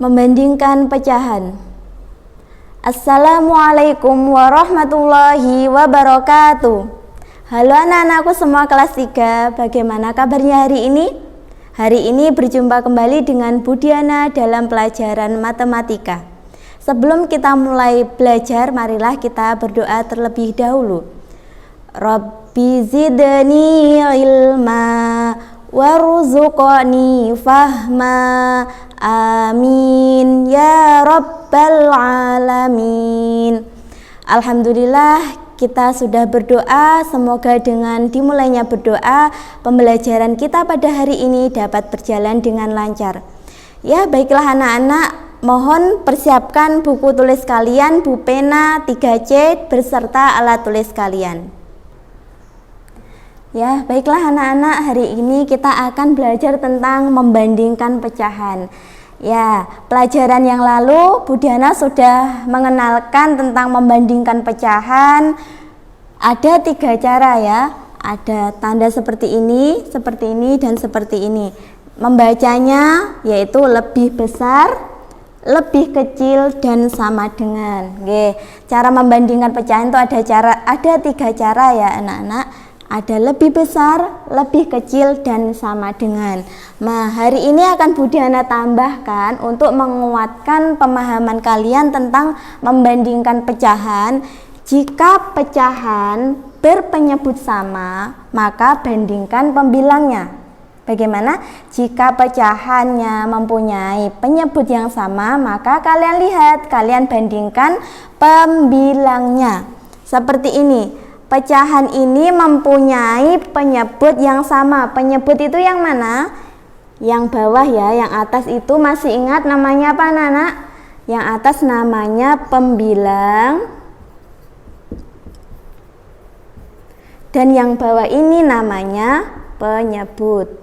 Membandingkan pecahan. Assalamualaikum warahmatullahi wabarakatuh. Halo anak-anakku semua kelas 3, bagaimana kabarnya hari ini? Hari ini berjumpa kembali dengan Bu Diana dalam pelajaran matematika. Sebelum kita mulai belajar, marilah kita berdoa terlebih dahulu. Rabbi zidni ilma warzuqni fahma, amin ya rabbal alamin. Alhamdulillah kita sudah berdoa, semoga dengan dimulainya berdoa pembelajaran kita pada hari ini dapat berjalan dengan lancar. Ya, baiklah anak-anak, mohon persiapkan buku tulis kalian, bu pena 3C beserta alat tulis kalian. Ya, baiklah anak-anak, hari ini kita akan belajar tentang membandingkan pecahan. Ya, pelajaran yang lalu Bu Diana sudah mengenalkan tentang membandingkan pecahan. Ada 3 cara ya. Ada tanda seperti ini, dan seperti ini. Membacanya yaitu lebih besar, lebih kecil, dan sama dengan. Oke, cara membandingkan pecahan itu ada 3 cara ya anak-anak. Ada lebih besar, lebih kecil, dan sama dengan. Nah, hari ini akan Bu Diana tambahkan untuk menguatkan pemahaman kalian tentang membandingkan pecahan. Jika pecahan berpenyebut sama, maka bandingkan pembilangnya. Bagaimana? Jika pecahannya mempunyai penyebut yang sama, maka kalian bandingkan pembilangnya. Seperti ini. Pecahan ini mempunyai penyebut yang sama. Penyebut itu yang mana? Yang bawah ya, yang atas itu masih ingat namanya apa anak-anak? Yang atas namanya pembilang, dan yang bawah ini namanya penyebut.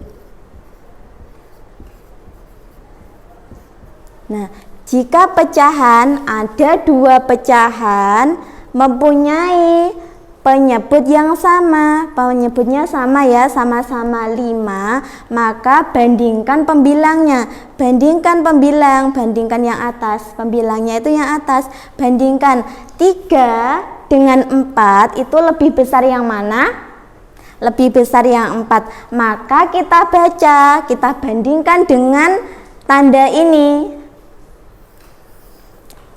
Nah, jika pecahan ada 2 pecahan mempunyai penyebut yang sama, penyebutnya sama ya, sama-sama 5, maka bandingkan pembilangnya. Bandingkan pembilang, bandingkan yang atas, pembilangnya itu yang atas. Bandingkan 3 dengan 4, itu lebih besar yang mana? Lebih besar yang 4. Maka kita baca, kita bandingkan dengan tanda ini.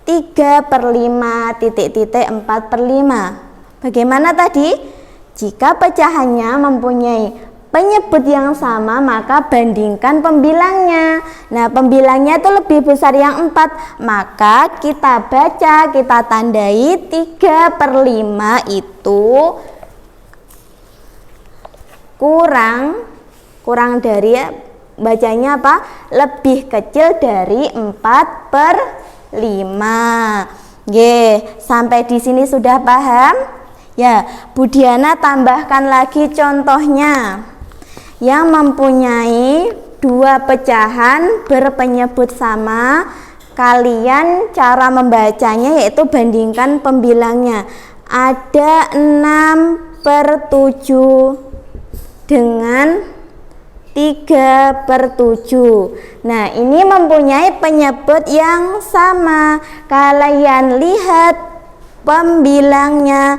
3/5, titik-titik 4/5. Bagaimana tadi? Jika pecahannya mempunyai penyebut yang sama, maka bandingkan pembilangnya. Nah, pembilangnya itu lebih besar yang 4, maka kita baca, kita tandai 3/5 itu kurang dari, bacanya apa? Lebih kecil dari 4/5. Sampai di sini sudah paham? Ya, Bu Diana tambahkan lagi contohnya. Yang mempunyai 2 pecahan berpenyebut sama, kalian cara membacanya yaitu bandingkan pembilangnya. Ada 6/7 dengan 3/7. Nah, ini mempunyai penyebut yang sama. Kalian lihat pembilangnya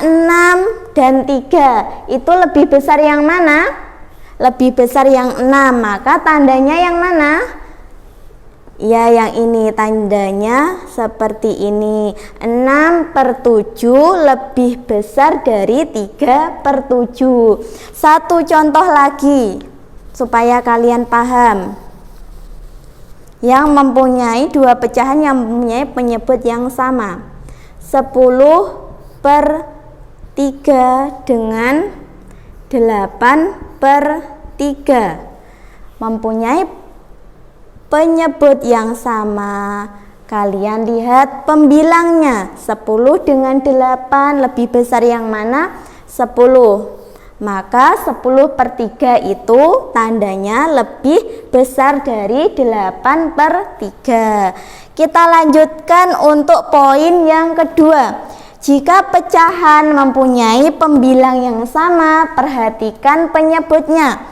6 dan 3. Itu lebih besar yang mana? Lebih besar yang 6, maka tandanya yang mana? Ya, yang ini tandanya seperti ini. 6/7 lebih besar dari 3/7. Satu contoh lagi supaya kalian paham. Yang mempunyai 2 pecahan yang mempunyai penyebut yang sama. 10/3 dengan 8/3 mempunyai penyebut yang sama. Kalian lihat pembilangnya. 10 dengan 8 lebih besar yang mana? 10. Maka 10/3 itu tandanya lebih besar dari 8/3. Kita lanjutkan untuk poin yang kedua. Jika pecahan mempunyai pembilang yang sama, perhatikan penyebutnya.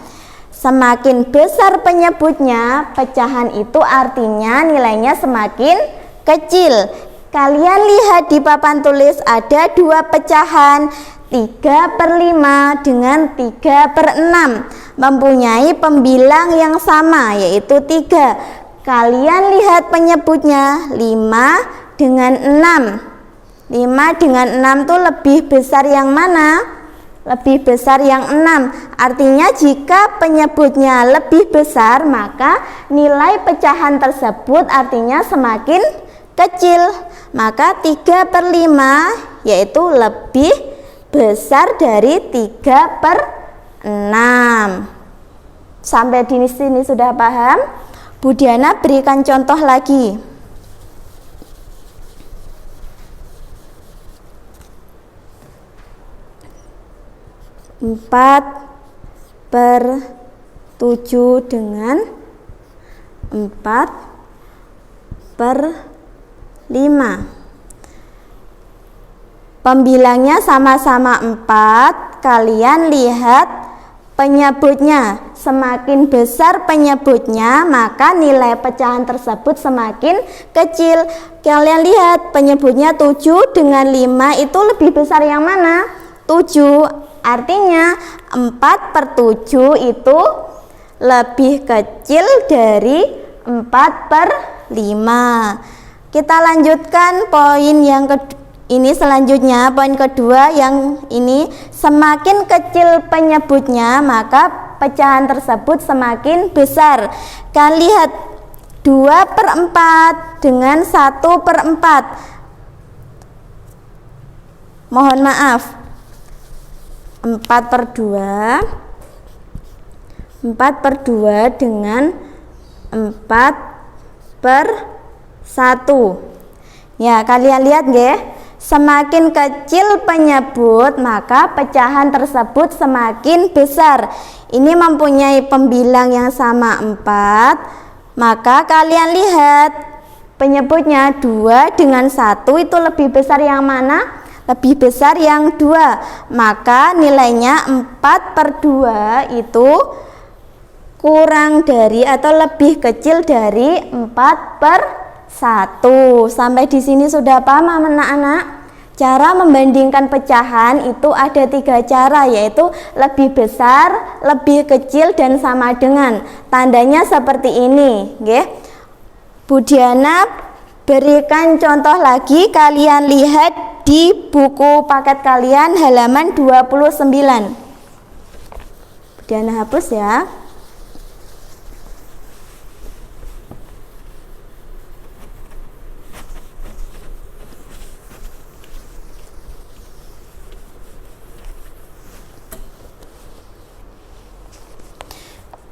Semakin besar penyebutnya, pecahan itu artinya nilainya semakin kecil. Kalian lihat di papan tulis ada dua pecahan, 3/5 dengan 3/6, mempunyai pembilang yang sama yaitu 3. Kalian lihat penyebutnya 5 dengan 6. 5 dengan 6 itu lebih besar yang mana? Lebih besar yang 6. Artinya jika penyebutnya lebih besar, maka nilai pecahan tersebut artinya semakin kecil. Maka 3/5 yaitu lebih besar dari 3/6. Sampai di sini sudah paham? Bu Diana berikan contoh lagi. 4/7 dengan 4/5. Pembilangnya sama-sama 4. Kalian lihat penyebutnya. Semakin besar penyebutnya, maka nilai pecahan tersebut semakin kecil. Kalian lihat penyebutnya 7 dengan 5 itu lebih besar yang mana? 7. Artinya 4/7 itu lebih kecil dari 4/5. Kita lanjutkan poin yang ini selanjutnya, poin kedua yang ini, semakin kecil penyebutnya maka pecahan tersebut semakin besar. Kalian lihat 2/4 dengan 1/4. Mohon maaf, 4/2 dengan 4/1. Ya, kalian lihat nggih, semakin kecil penyebut maka pecahan tersebut semakin besar. Ini mempunyai pembilang yang sama 4. Maka kalian lihat penyebutnya 2 dengan 1 itu lebih besar yang mana? Lebih besar yang 2. Maka nilainya 4/2 itu kurang dari atau lebih kecil dari 4/1. Sampai di sini sudah paham anak-anak? Cara membandingkan pecahan itu ada 3 cara, yaitu lebih besar, lebih kecil, dan sama dengan. Tandanya seperti ini, nggih. Bu Diana berikan contoh lagi, kalian lihat di buku paket kalian halaman 29. Bu Diana hapus ya.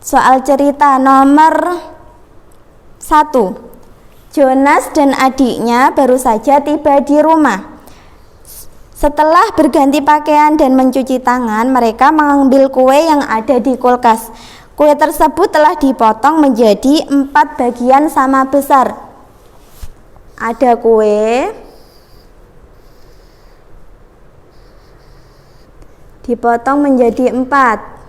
Soal cerita nomor 1. Jonas dan adiknya baru saja tiba di rumah. Setelah berganti pakaian dan mencuci tangan, mereka mengambil kue yang ada di kulkas. Kue tersebut telah dipotong menjadi 4 bagian sama besar. Ada kue dipotong menjadi 4.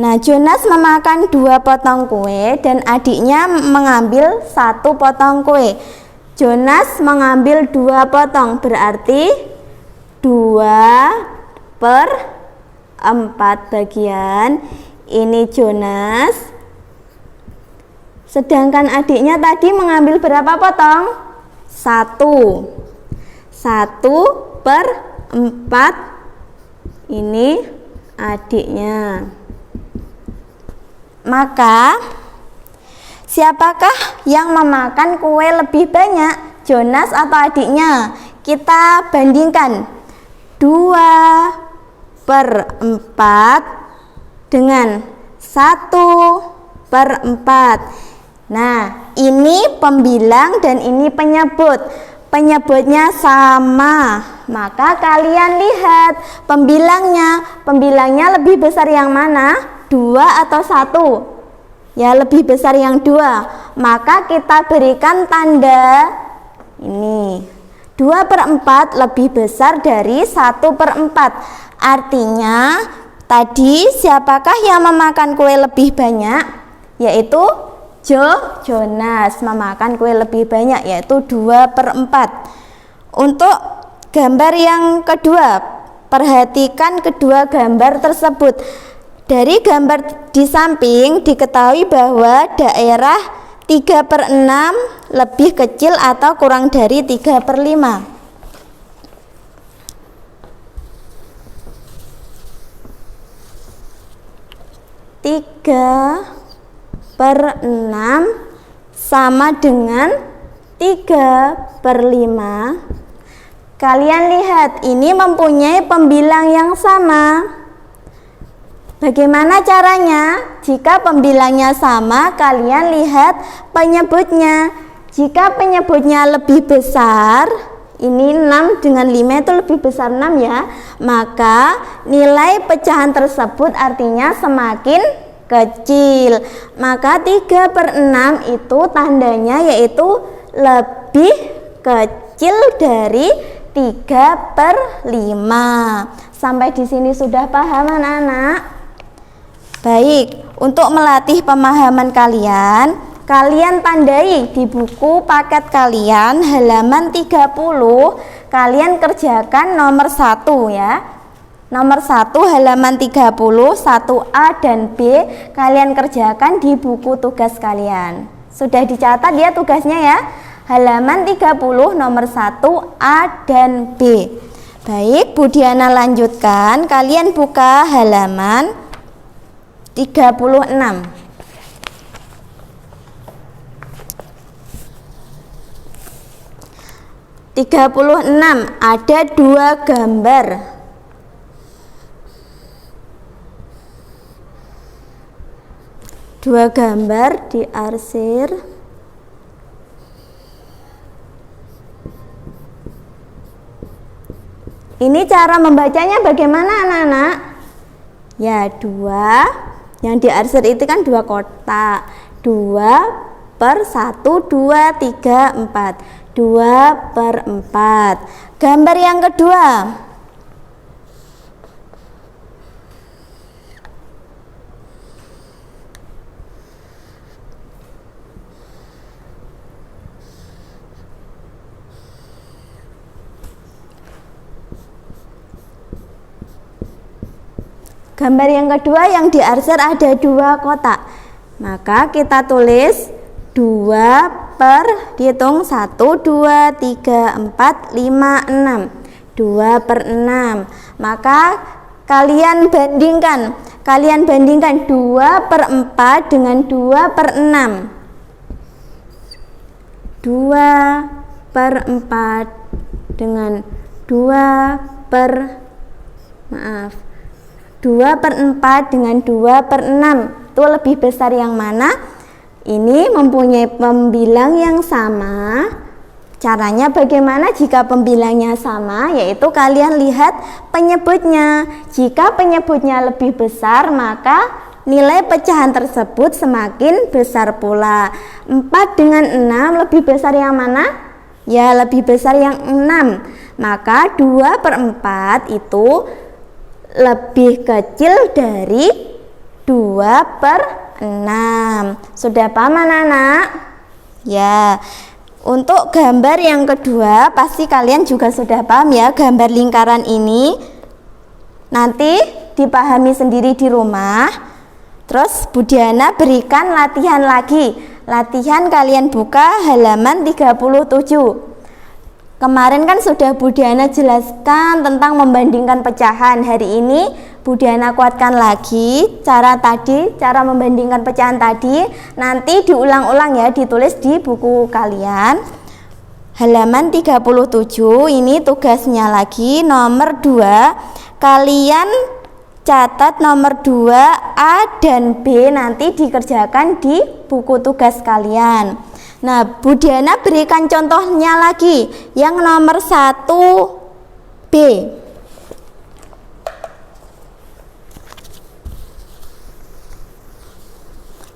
Nah, Jonas memakan 2 potong kue dan adiknya mengambil 1 potong kue. Jonas mengambil 2 potong, berarti 2/4 bagian. Ini Jonas. Sedangkan adiknya tadi mengambil berapa potong? 1. 1/4. Ini adiknya. Maka siapakah yang memakan kue lebih banyak, Jonas atau adiknya? Kita bandingkan 2/4 dengan 1/4. Nah, ini pembilang dan ini penyebut. Penyebutnya sama, maka kalian lihat pembilangnya lebih besar yang mana? 2 atau 1? Ya, lebih besar yang 2. Maka kita berikan tanda ini, 2/4 lebih besar dari 1/4. Artinya tadi siapakah yang memakan kue lebih banyak? Yaitu Jonas memakan kue lebih banyak, yaitu 2/4. Untuk gambar yang kedua, perhatikan kedua gambar tersebut. Dari gambar di samping diketahui bahwa daerah 3/6 lebih kecil atau kurang dari 3/5. Tiga per 6 sama dengan 3/5. Kalian lihat, ini mempunyai pembilang yang sama. Bagaimana caranya? Jika pembilangnya sama, kalian lihat penyebutnya. Jika penyebutnya lebih besar, ini 6 dengan 5 itu lebih besar 6 ya, maka nilai pecahan tersebut artinya semakin kecil. Maka 3/6 itu tandanya yaitu lebih kecil dari 3/5. Sampai di sini sudah paham anak-anak? Baik, untuk melatih pemahaman kalian, kalian tandai di buku paket kalian halaman 30, kalian kerjakan nomor 1 ya. Nomor 1 halaman 30, 1A dan B kalian kerjakan di buku tugas kalian. Sudah dicatat ya tugasnya ya. Halaman 30 nomor 1A dan B. Baik, Bu Diana lanjutkan. Kalian buka halaman 36. Ada 2 gambar. Dua gambar diarsir. Ini cara membacanya bagaimana anak-anak? Ya, 2. Yang diarsir itu kan 2 kotak. 2/1, 2, 3, 4. 2/4. Gambar yang kedua. Gambar yang kedua yang diarsir ada 2 kotak. Maka kita tulis 2 dihitung 1, 2, 3, 4, 5, 6. 2/6. Maka kalian bandingkan 2/4 dengan 2/6. 2/4 dengan 2/4 dengan 2/6 itu lebih besar yang mana? Ini mempunyai pembilang yang sama. Caranya bagaimana jika pembilangnya sama? Yaitu kalian lihat penyebutnya. Jika penyebutnya lebih besar, maka nilai pecahan tersebut semakin besar pula. 4 dengan 6 lebih besar yang mana? Ya, lebih besar yang 6. Maka 2/4 itu lebih kecil dari 2/6. Sudah paham anak-anak? Ya. Untuk gambar yang kedua pasti kalian juga sudah paham ya, gambar lingkaran ini. Nanti dipahami sendiri di rumah. Terus Bu Diana berikan latihan lagi. Latihan kalian buka halaman 37. Kemarin kan sudah Bu Diana jelaskan tentang membandingkan pecahan. Hari ini Bu Diana kuatkan lagi cara membandingkan pecahan tadi. Nanti diulang-ulang ya, ditulis di buku kalian. Halaman 37 ini tugasnya lagi nomor 2. Kalian catat nomor 2 A dan B nanti dikerjakan di buku tugas kalian. Nah, Bu Diana berikan contohnya lagi. Yang nomor 1B.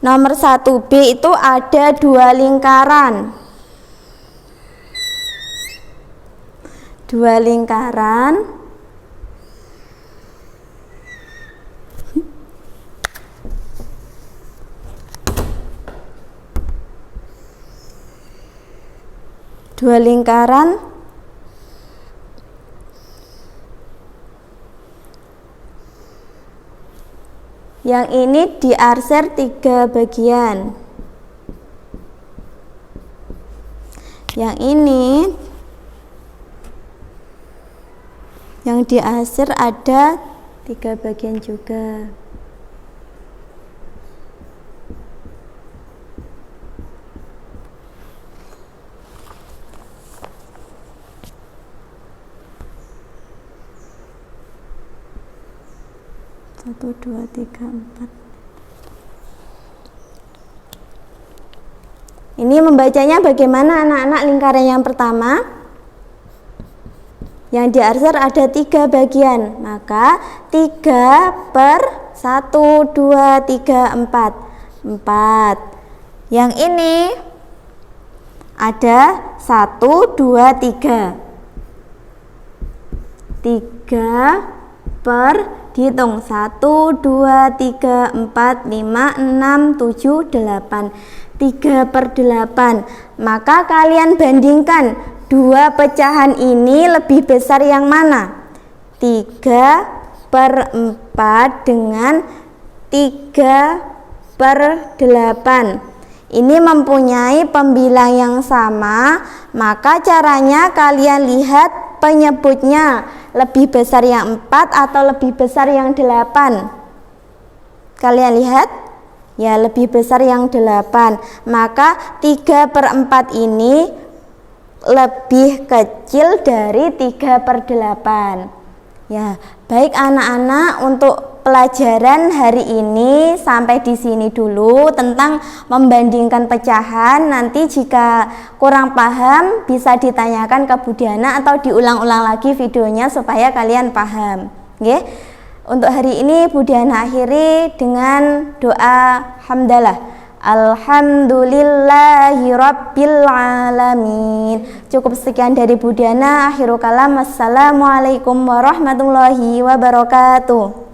Nomor 1B itu ada 2 lingkaran. 2 lingkaran yang ini diarsir 3 bagian, yang ini yang diarsir ada 3 bagian juga. Satu, dua, tiga, empat. Ini membacanya bagaimana anak-anak? Lingkaran yang pertama yang diarsir ada 3 bagian, maka 3 per 1, 2, 3, 4 4. Yang ini ada 1, 2, 3 3 per dihitung 1, 2, 3, 4, 5, 6, 7, 8 3 per 8. Maka kalian bandingkan 2 pecahan ini lebih besar yang mana? 3 per 4 dengan 3 per 8. Ini mempunyai pembilang yang sama, maka caranya kalian lihat penyebutnya, lebih besar yang 4 atau lebih besar yang 8. Kalian lihat? Ya, lebih besar yang 8. Maka 3 per 4 ini lebih kecil dari 3 per 8. Ya, baik anak-anak, untuk pelajaran hari ini sampai di sini dulu tentang membandingkan pecahan. Nanti jika kurang paham bisa ditanyakan ke Bu Diana atau diulang-ulang lagi videonya supaya kalian paham. Oke. Untuk hari ini Bu Diana akhiri dengan doa hamdalah. Alhamdulillahirabbil alamin. Cukup sekian dari Bu Diana. Akhirul kalam. Assalamualaikum warahmatullahi wabarakatuh.